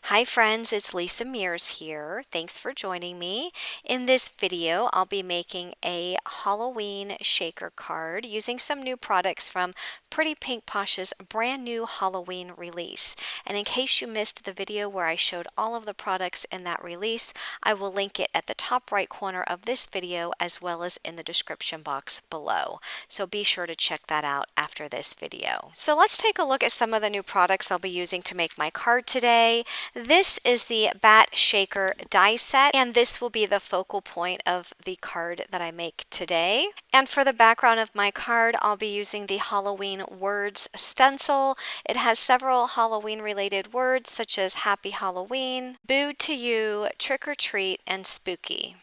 Hi friends, it's Lisa Mears here. Thanks for joining me. In this video, I'll be making a Halloween shaker card using some new products from Pretty Pink Posh's brand new Halloween release. And in case you missed the video where I showed all of the products in that release, I will link it at the top right corner of this video as well as in the description box below. So be sure to check that out after this video. So let's take a look at some of the new products I'll be using to make my card today. This is the Bat Shaker die set, and this will be the focal point of the card that I make today. And for the background of my card, I'll be using the Halloween words stencil. It has several Halloween related words such as Happy Halloween, Boo to You, Trick or Treat, and Spooky.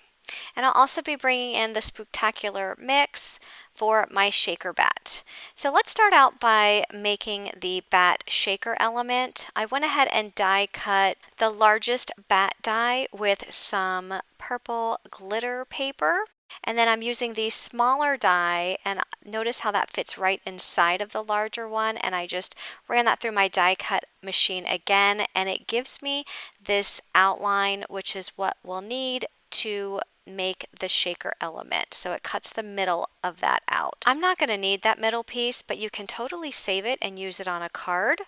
And I'll also be bringing in the Spooktacular mix for my shaker bat. So let's start out by making the bat shaker element. I went ahead and die cut the largest bat die with some purple glitter paper. And then I'm using the smaller die, and notice how that fits right inside of the larger one, and I just ran that through my die cut machine again, and it gives me this outline, which is what we'll need to make the shaker element. So it cuts the middle of that out. I'm not going to need that middle piece, but you can totally save it and use it on a card.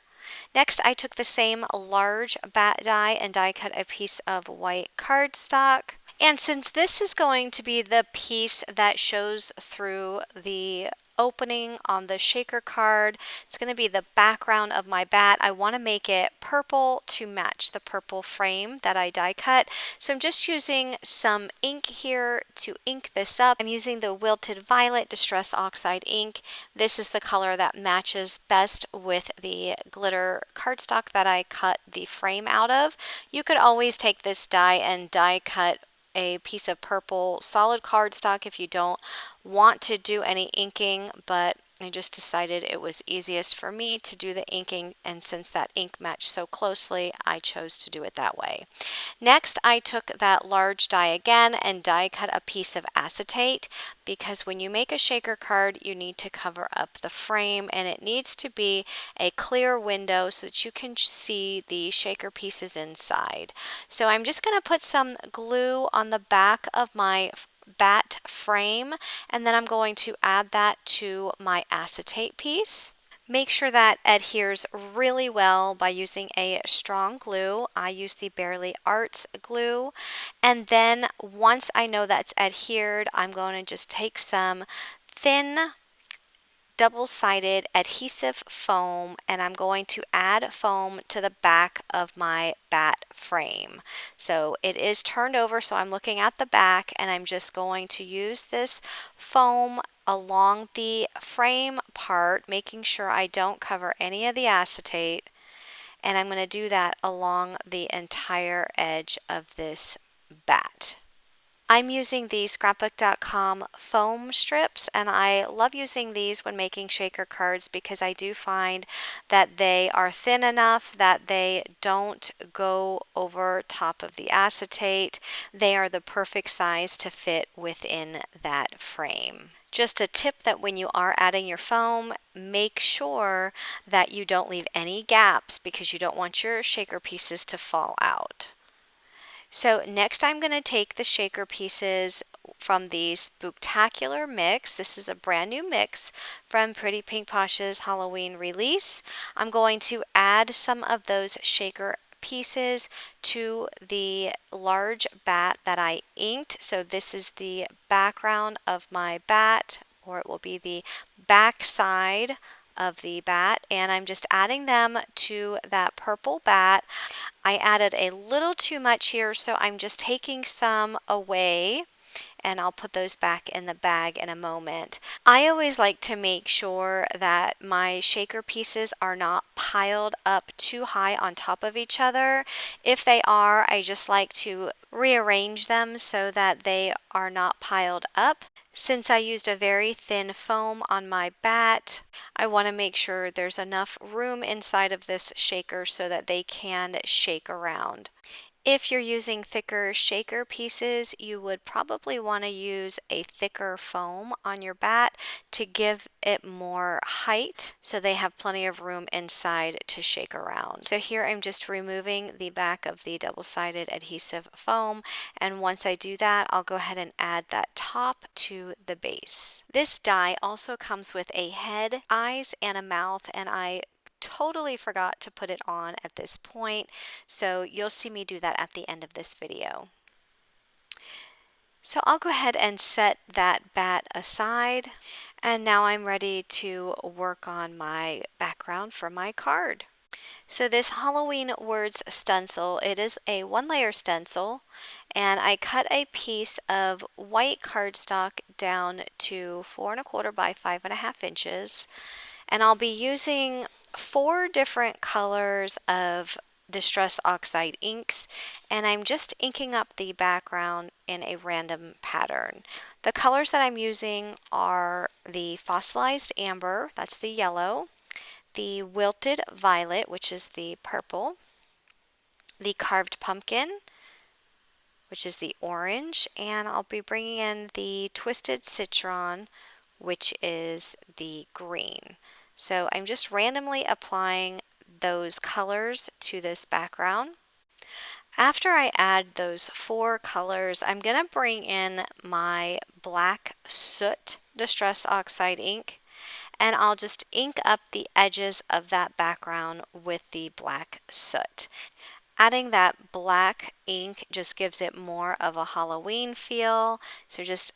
Next, I took the same large bat die and die cut a piece of white cardstock. And since this is going to be the piece that shows through the opening on the shaker card, it's going to be the background of my bat. I want to make it purple to match the purple frame that I die cut. So I'm just using some ink here to ink this up. I'm using the Wilted Violet Distress Oxide ink. This is the color that matches best with the glitter cardstock that I cut the frame out of. You could always take this die and die cut a piece of purple solid cardstock if you don't want to do any inking, but I just decided it was easiest for me to do the inking, and since that ink matched so closely, I chose to do it that way. Next, I took that large die again and die cut a piece of acetate, because when you make a shaker card, you need to cover up the frame, and it needs to be a clear window so that you can see the shaker pieces inside. So I'm just going to put some glue on the back of my bat frame, and then I'm going to add that to my acetate piece. Make sure that adheres really well by using a strong glue. I use the Barely Arts glue. And then once I know that's adhered, I'm going to just take some thin double-sided adhesive foam, and I'm going to add foam to the back of my bat frame. So it is turned over, so I'm looking at the back, and I'm just going to use this foam along the frame part, making sure I don't cover any of the acetate, and I'm going to do that along the entire edge of this bat. I'm using the scrapbook.com foam strips, and I love using these when making shaker cards because I do find that they are thin enough that they don't go over top of the acetate. They are the perfect size to fit within that frame. Just a tip that when you are adding your foam, make sure that you don't leave any gaps because you don't want your shaker pieces to fall out. So next I'm going to take the shaker pieces from the Spooktacular mix. This is a brand new mix from Pretty Pink Posh's Halloween release. I'm going to add some of those shaker pieces to the large bat that I inked. So this is the background of my bat, or it will be the back side of the bat, and I'm just adding them to that purple bat. I added a little too much here, so I'm just taking some away, and I'll put those back in the bag in a moment. I always like to make sure that my shaker pieces are not piled up too high on top of each other. If they are, I just like to rearrange them so that they are not piled up. Since I used a very thin foam on my bat, I want to make sure there's enough room inside of this shaker so that they can shake around. If you're using thicker shaker pieces, you would probably want to use a thicker foam on your bat to give it more height so they have plenty of room inside to shake around. So here I'm just removing the back of the double-sided adhesive foam, and once I do that, I'll go ahead and add that top to the base. This die also comes with a head, eyes, and a mouth, and I totally forgot to put it on at this point, so you'll see me do that at the end of this video. So I'll go ahead and set that bat aside, and now I'm ready to work on my background for my card. So this Halloween Words stencil, it is a 1-layer stencil, and I cut a piece of white cardstock down to 4 1/4 by 5 1/2 inches, and I'll be using 4 different colors of Distress Oxide inks, and I'm just inking up the background in a random pattern. The colors that I'm using are the Fossilized Amber, that's the yellow, the Wilted Violet, which is the purple, the Carved Pumpkin, which is the orange, and I'll be bringing in the Twisted Citron, which is the green. So I'm just randomly applying those colors to this background. After I add those 4 colors, I'm going to bring in my black Soot Distress Oxide ink, and I'll just ink up the edges of that background with the black soot. Adding that black ink just gives it more of a Halloween feel, so just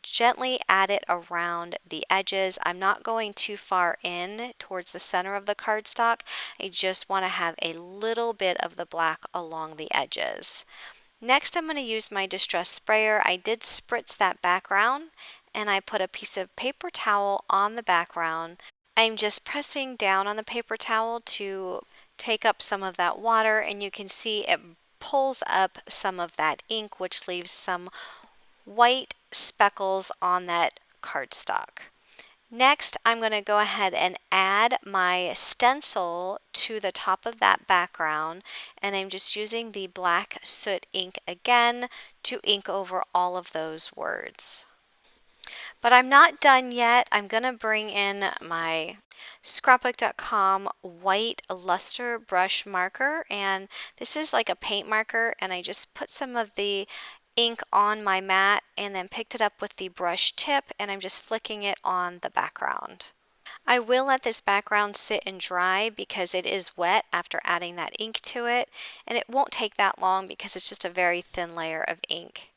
gently add it around the edges. I'm not going too far in towards the center of the cardstock. I just want to have a little bit of the black along the edges. Next, I'm going to use my Distress sprayer. I did spritz that background, and I put a piece of paper towel on the background. I'm just pressing down on the paper towel to take up some of that water, and you can see it pulls up some of that ink, which leaves some white speckles on that cardstock. Next, I'm going to go ahead and add my stencil to the top of that background, and I'm just using the black soot ink again to ink over all of those words. But I'm not done yet. I'm going to bring in my scrapbook.com white Lustre brush marker, and this is like a paint marker, and I just put some of the ink on my mat and then picked it up with the brush tip, and I'm just flicking it on the background. I will let this background sit and dry because it is wet after adding that ink to it, and it won't take that long because it's just a very thin layer of ink.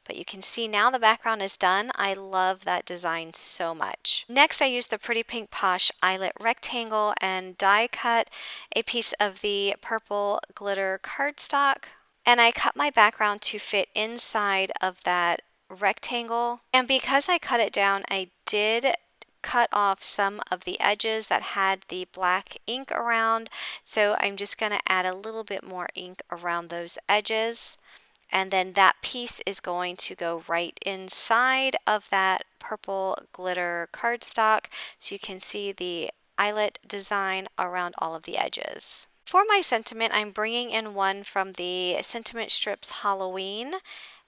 But you can see now the background is done. I love that design so much. Next, I used the Pretty Pink Posh Eyelet rectangle and die cut a piece of the purple glitter cardstock, and I cut my background to fit inside of that rectangle. And because I cut it down, I did cut off some of the edges that had the black ink around, so I'm just going to add a little bit more ink around those edges, and then that piece is going to go right inside of that purple glitter cardstock, so you can see the eyelet design around all of the edges. For my sentiment, I'm bringing in one from the Sentiment Strips Halloween,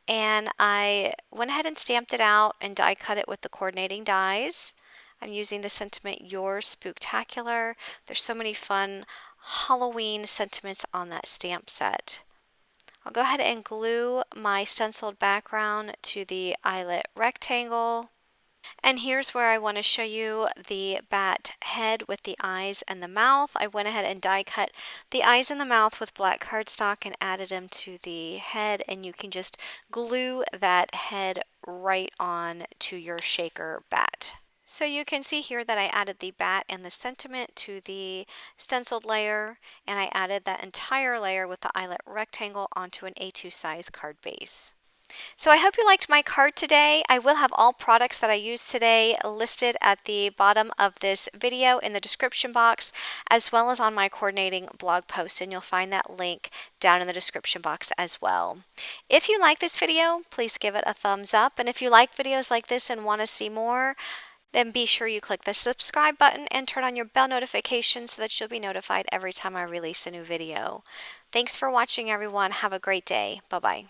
and I went ahead and stamped it out and die cut it with the coordinating dies. I'm using the sentiment Your Spooktacular. There's so many fun Halloween sentiments on that stamp set. I'll go ahead and glue my stenciled background to the eyelet rectangle. And here's where I want to show you the bat head with the eyes and the mouth. I went ahead and die cut the eyes and the mouth with black cardstock and added them to the head, and you can just glue that head right on to your shaker bat. So you can see here that I added the bat and the sentiment to the stenciled layer, and I added that entire layer with the eyelet rectangle onto an A2 size card base. So I hope you liked my card today. I will have all products that I used today listed at the bottom of this video in the description box, as well as on my coordinating blog post, and you'll find that link down in the description box as well. If you like this video, please give it a thumbs up, and if you like videos like this and want to see more, Then be sure you click the subscribe button and turn on your bell notification so that you'll be notified every time I release a new video. Thanks for watching, everyone. Have a great day. Bye-bye.